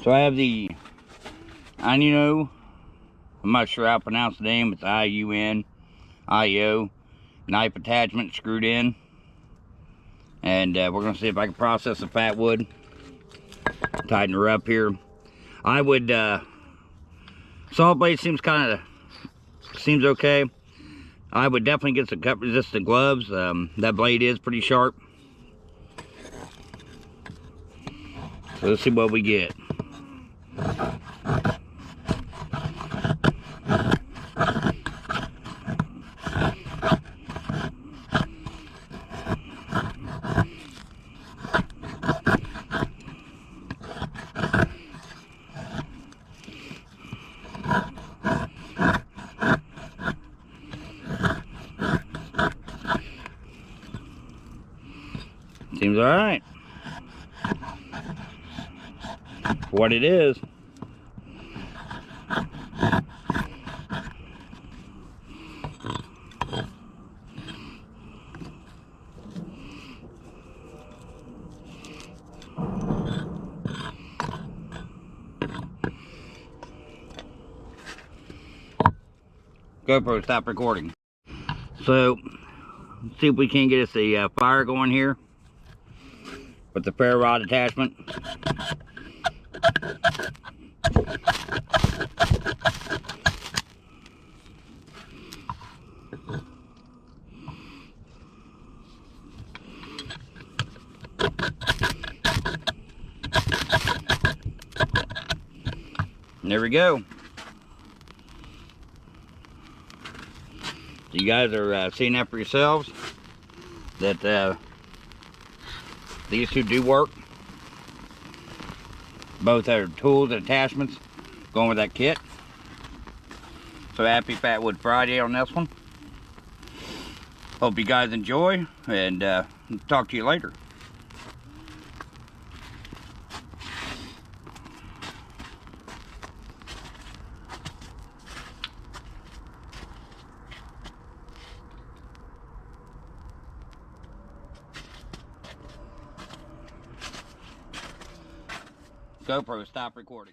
So I have the Iunio, I'm not sure how to pronounce the name, it's I-U-N-I-O, knife attachment screwed in. And we're going to see if I can process the fatwood. Tighten her up here. I would, saw blade seems okay. I would definitely get some cut resistant gloves. That blade is pretty sharp. So let's see what we get. Seems all right. For what it is. GoPro, stop recording. So, let's see if we can get us a fire going here with the ferro rod attachment. There we go. You guys are seeing that for yourselves, that these two do work. Both are tools and attachments going with that kit. So happy Fatwood Friday on this one. Hope you guys enjoy, and talk to you later. GoPro, stop recording.